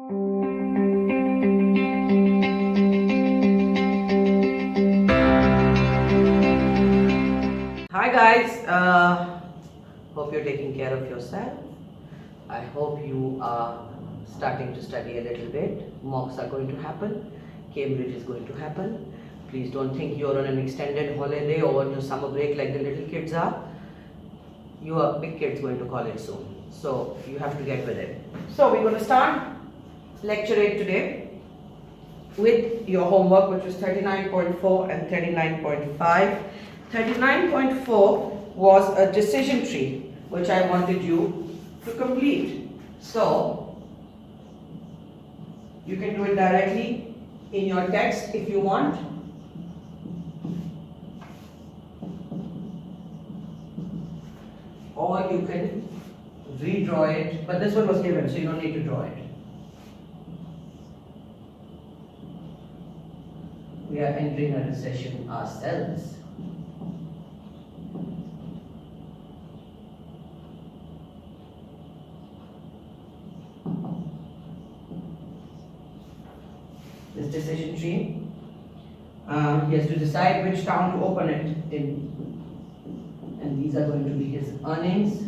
Hi guys, hope you're taking care of yourself. I hope you are starting to study a little bit. Mocks are going to happen. Cambridge is going to happen. Please don't think you're on an extended holiday or on your summer break like the little kids are. You are big kids going to college soon. So you have to get with it. So we're going to start lecture 8 today with your homework, which was 39.4 and 39.5. 39.4 was a decision tree which I wanted you to complete. So you can do it directly in your text if you want. Or you can redraw it, but this one was given, so you don't need to draw it. We are entering a recession ourselves. This decision tree, he has to decide which town to open it in, and these are going to be his earnings.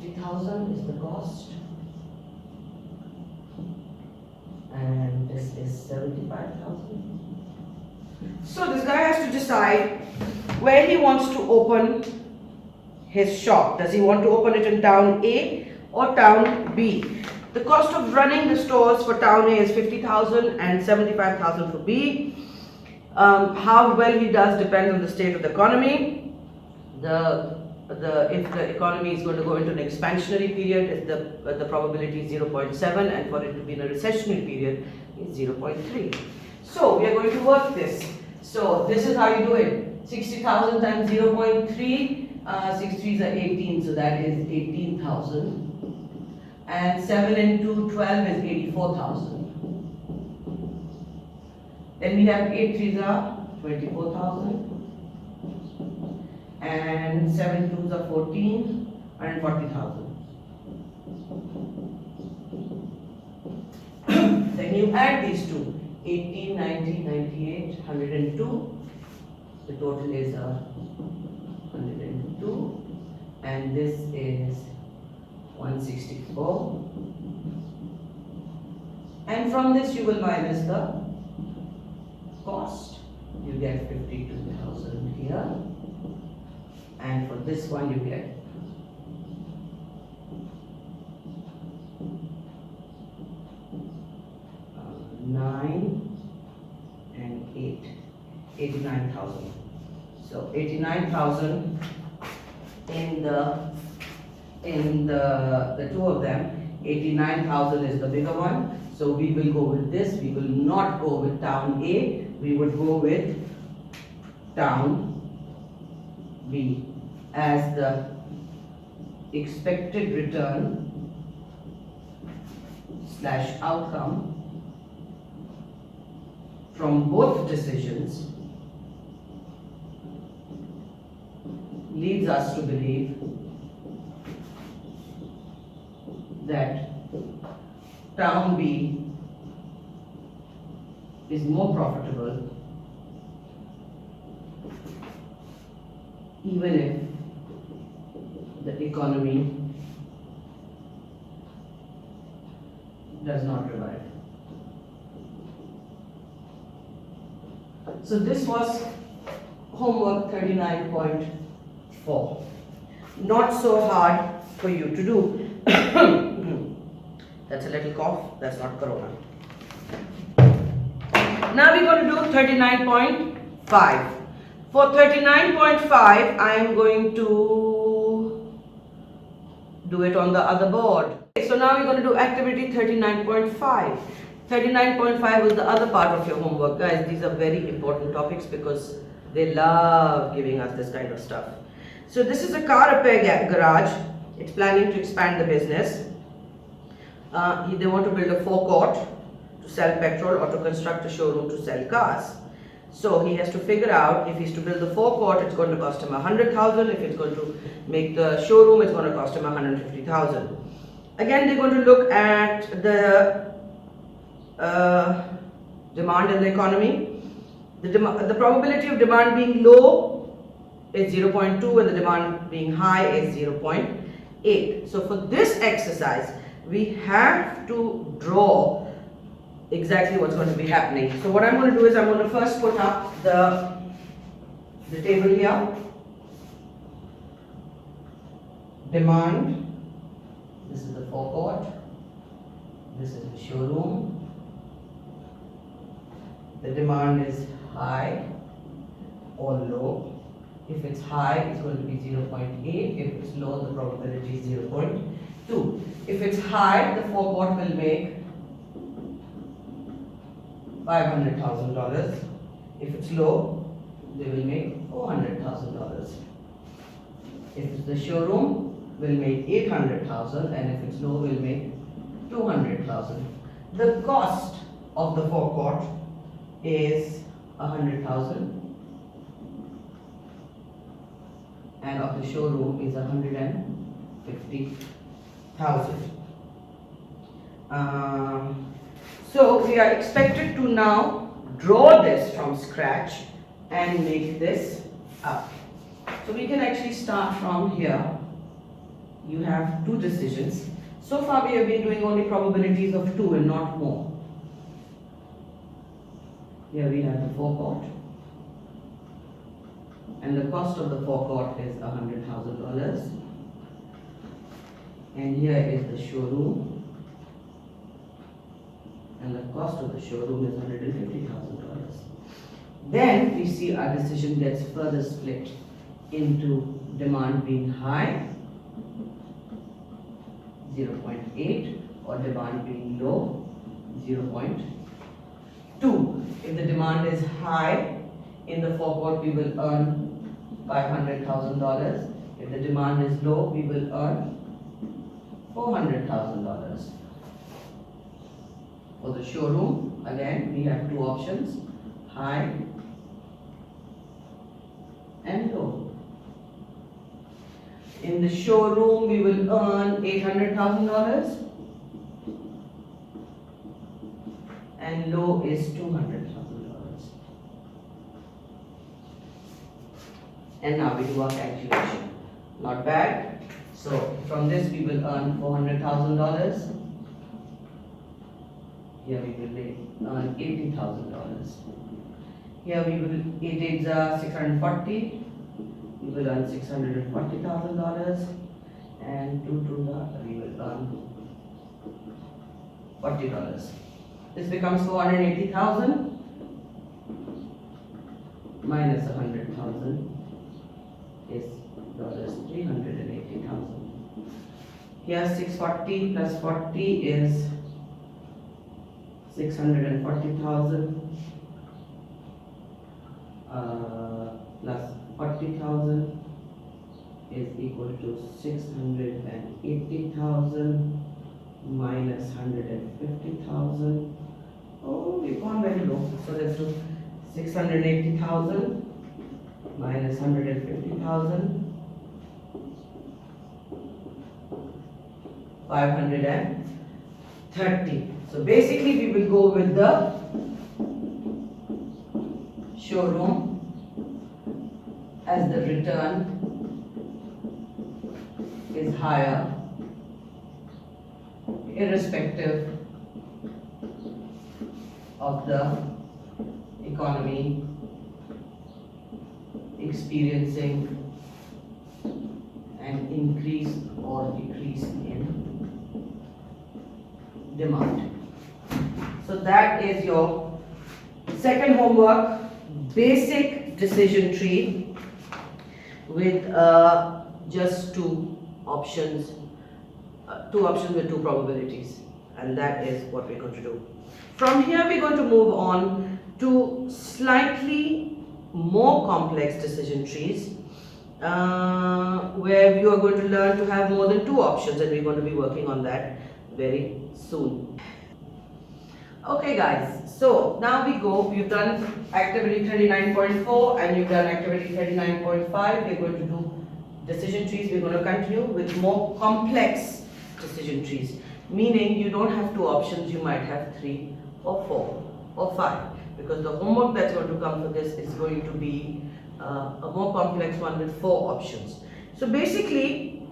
$50,000 is the cost, and this is 75,000. So this guy has to decide where he wants to open his shop. Does he want to open it in town A or town B? The cost of running the stores for town A is 50,000 and 75,000 for B. How well he does depends on the state of the economy. If the economy is going to go into an expansionary period, the probability is 0.7, and for it to be in a recessionary period is 0.3. So we are going to work this. So this is how you do it. 60,000 times 0.3, 6 3s are 18, so that is 18,000. And 7 into 12 is 84,000. Then we have 8 3s are 24,000. And 7 2s are 14, 140,000. Then you add these two, 18, 90, 98, 102. The total is 102, and this is 164. And from this you will minus the cost. You get 52,000 here. And for this one you get 9 and 8, 89,000. So 89,000 in the two of them. 89,000 is the bigger one. So we will go with this. We will not go with town A. We would go with town B as the expected return / outcome from both decisions leads us to believe that town B is more profitable even if the economy does not revive. So this was homework 39.4. Not so hard for you to do. That's a little cough, that's not corona. Now we're going to do 39.5. For 39.5, I am going to do it on the other board. So now we're going to do activity 39.5. 39.5 was the other part of your homework. Guys, these are very important topics because they love giving us this kind of stuff. So this is a car repair garage. It's planning to expand the business. They want to build a forecourt to sell petrol or to construct a showroom to sell cars. So he has to figure out if he's to build the forecourt, it's going to cost him 100,000. If it's going to make the showroom, it's going to cost him 150,000. Again, they're going to look at the demand in the economy. The probability of demand being low is 0.2 and the demand being high is 0.8. So for this exercise, we have to draw exactly what's going to be happening. So what I'm going to do is I'm going to first put up the table here. Demand. This is the forecourt. This is the showroom. The demand is high or low. If it's high, it's going to be 0.8. If it's low, the probability is 0.2. If it's high, the forecourt will make $500,000. If it's low, they will make $400,000. If it's the showroom, will make 800,000, and if it's low, will make 200,000. The cost of the forecourt is 100,000, and of the showroom is 150,000. So we are expected to now draw this from scratch and make this up. So we can actually start from here. You have two decisions. So far we have been doing only probabilities of 2 and not more. Here we have the forecourt, and the cost of the forecourt is $100,000, and here is the showroom, and the cost of the showroom is $150,000. Then we see our decision gets further split into demand being high, 0.8, or demand being low, 0.2. If the demand is high in the forecourt, we will earn $500,000. If the demand is low, we will earn $400,000. For the showroom, again, we have two options, high and low. In the showroom, we will earn $800,000. And low is $200,000. And now we do our calculation. Not bad. So from this we will earn $400,000. Here we will earn $80,000. Here we will, it is 640. We will earn $640,000. And we will earn $40. This becomes 480,000 minus 100,000 is $380,000. Here 640 plus 40 is 640,000 plus 40,000 is equal to 680,000 minus 150,000. Oh, we've gone very low. So let's do 680,000 minus 150,000. 530. So basically we will go with the showroom as the return is higher irrespective of the economy experiencing an increase or decrease in demand. So that is your second homework, basic decision tree with just two options with two probabilities, and that is what we're going to do. From here we're going to move on to slightly more complex decision trees, where you are going to learn to have more than two options, and we're going to be working on that very soon. Okay guys, so now you've done activity 39.4 and you've done activity 39.5. We're going to do decision trees. We're going to continue with more complex decision trees, meaning you don't have two options, you might have 3 or 4 or 5, because the homework that's going to come for this is going to be a more complex one with 4 options. So basically,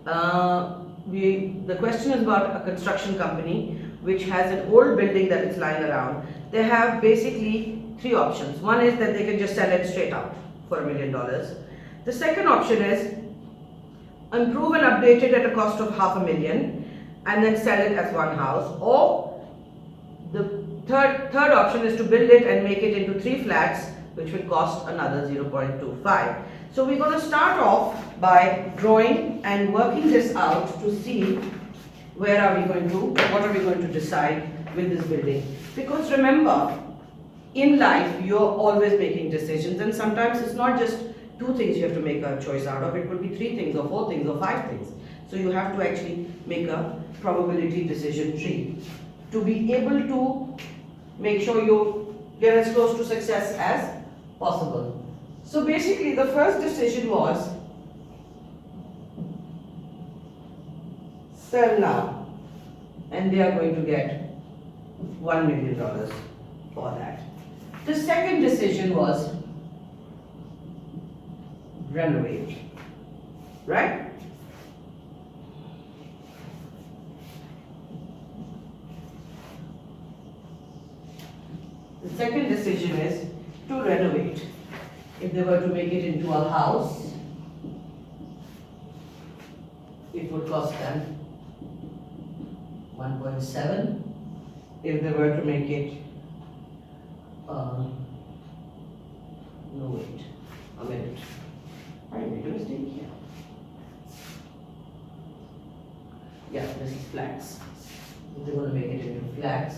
the question is about a construction company which has an old building that is lying around. They have basically 3 options. One is that they can just sell it straight out for $1 million. The second option is improve and update it at a cost of $500,000 and then sell it as one house. Or the third option is to build it and make it into 3 flats, which will cost another 0.25. So we're going to start off by drawing and working this out to see what are we going to decide with this building. Because remember, in life you're always making decisions, and sometimes it's not just 2 things you have to make a choice out of. It could be 3 things or 4 things or 5 things. So you have to actually make a probability decision tree to be able to make sure you get as close to success as possible. So basically the first decision was sell now, and they are going to get $1 million for that. The second decision was renovate, right? The second decision is to renovate. If they were to make it into a house, it would cost them 1.7. If they were to make it, no wait, a minute, I made a mistake here. Yeah, this is flats. If they're going to make it into flats,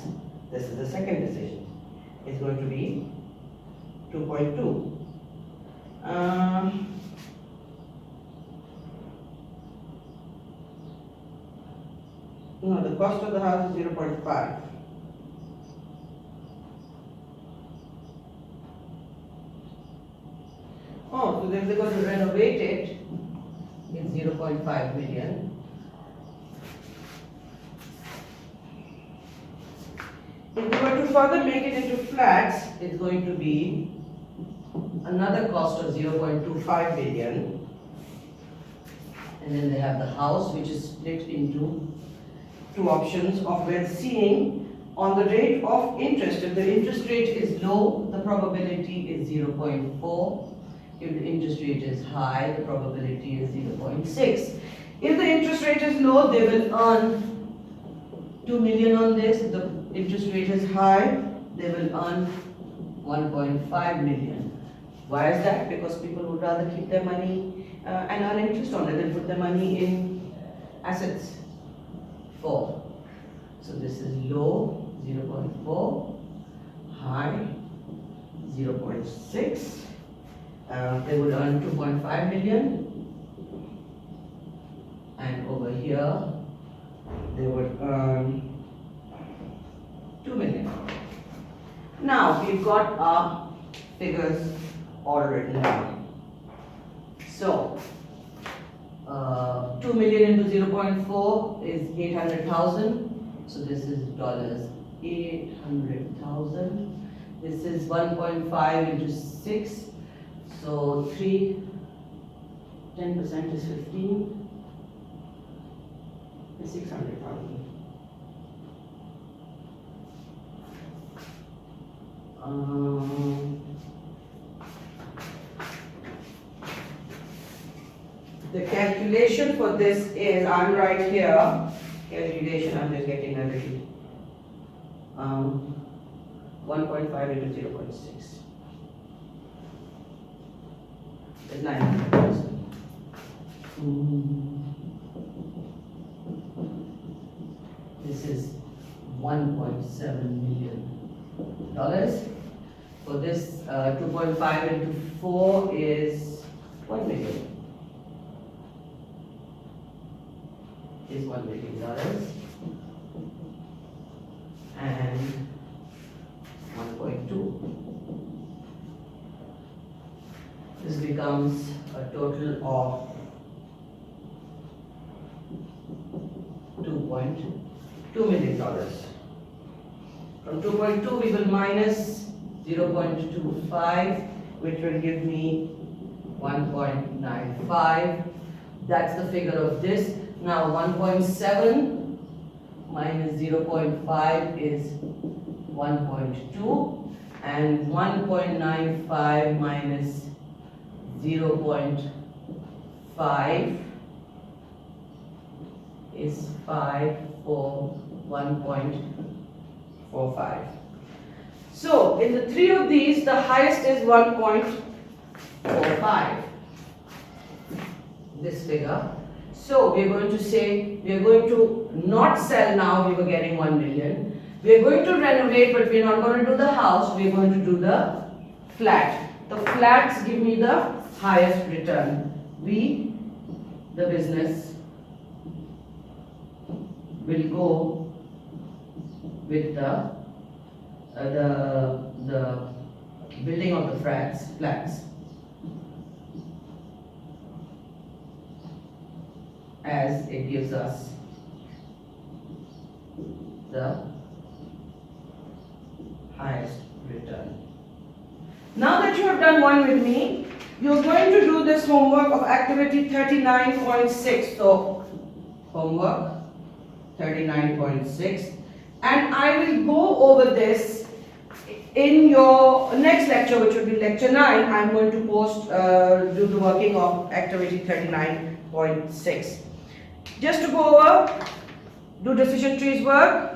this is the second decision. It's going to be 2.2. No, the cost of the house is 0.5. Oh, so if they're going to renovate it, it's 0.5 million. If we were to further make it into flats, it's going to be another cost of 0.25 billion. And then they have the house, which is split into 2 options of where seeing on the rate of interest. If the interest rate is low, the probability is 0.4. If the interest rate is high, the probability is 0.6. If the interest rate is low, they will earn 2 million on this. If the interest rate is high, they will earn 1.5 million. Why is that? Because people would rather keep their money and earn interest on it than put their money in assets. 4. So this is low, 0.4, high, 0.6. They would earn 2.5 million, and over here they would earn 2 million. Now we've got our figures all written down. So 2 million into 0.4 is 800,000. So this is dollars 800,000. This is 1.5 into 6. So 10% is 15. Is 600,000. The calculation for this is, I'm right here, calculation, I'm just getting a little, 1.5 into 0.6 is 900,000. This is 1 $1.7 million. So this 2.5 into 4 is 1 million. Is $1 million. And 1.2. This becomes a total of $2.2 million. From 2.2 we will minus 0.25, which will give me 1.95. That's the figure of this. Now 1.7 minus 0.5 is 1.2, and 1.95 minus 0.5 is 5 for 1.45. So in the three of these, the highest is 1.45, this figure. So we are going to say, we are going to not sell now, we were getting 1 million. We are going to renovate, but we are not going to do the house, we are going to do the flat. The flats give me the highest return. We, the business, will go with the building of the flats, as it gives us the highest return. Now that you have done one with me, you are going to do this homework of activity 39.6. So homework 39.6, and I will go over this in your next lecture, which will be lecture 9. I'm going to post do the working of activity 39.6. Just to go over, do decision trees work.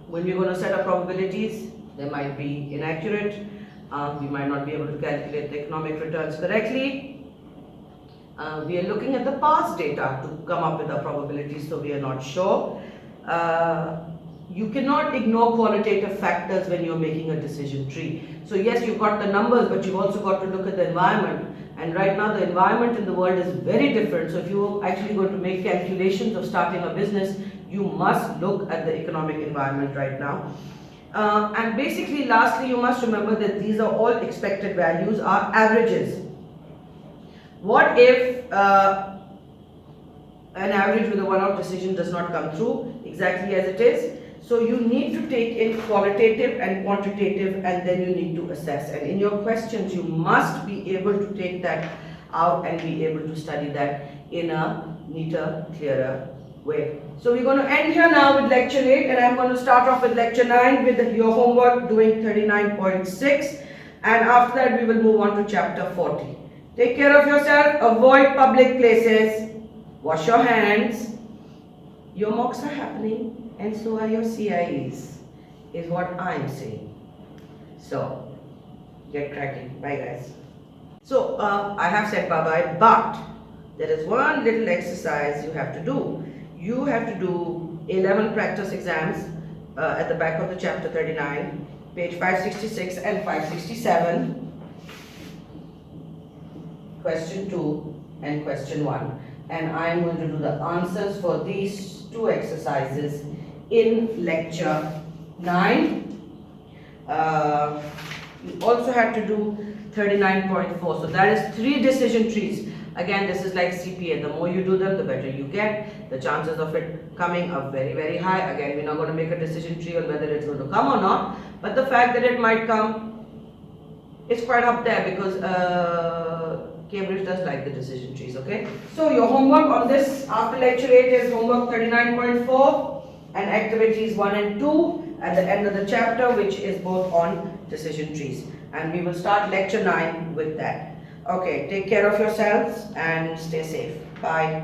When we're going to set up probabilities, they might be inaccurate. We might not be able to calculate the economic returns correctly. We are looking at the past data to come up with our probabilities, so we are not sure. You cannot ignore qualitative factors when you're making a decision tree. So yes, you've got the numbers, but you've also got to look at the environment. And right now the environment in the world is very different. So if you're actually going to make calculations of starting a business, you must look at the economic environment right now. And basically, lastly, you must remember that these are all expected values, are averages. What if an average with a one-off decision does not come through exactly as it is? So you need to take in qualitative and quantitative, and then you need to assess. And in your questions, you must be able to take that out and be able to study that in a neater, clearer way. So we're going to end here now with lecture 8, and I'm going to start off with lecture 9 with your homework doing 39.6, and after that we will move on to chapter 40. Take care of yourself, avoid public places, wash your hands. Your mocks are happening, and so are your CIEs, is what I'm saying. So, get cracking. Bye guys. So, I have said bye-bye, but there is one little exercise you have to do. You have to do 11 practice exams at the back of the chapter 39, page 566 and 567. Question 2 and question 1, and I am going to do the answers for these two exercises in lecture 9. You also have to do 39.4, so that is 3 decision trees. Again, this is like CPA. The more you do them, the better you get. The chances of it coming are very, very high. Again, we're not going to make a decision tree on whether it's going to come or not, but the fact that it might come is quite up there, because Cambridge does like the decision trees, okay? So your homework on this after lecture 8 is homework 39.4 and activities 1 and 2 at the end of the chapter, which is both on decision trees. And we will start lecture 9 with that. Okay, take care of yourselves and stay safe. Bye.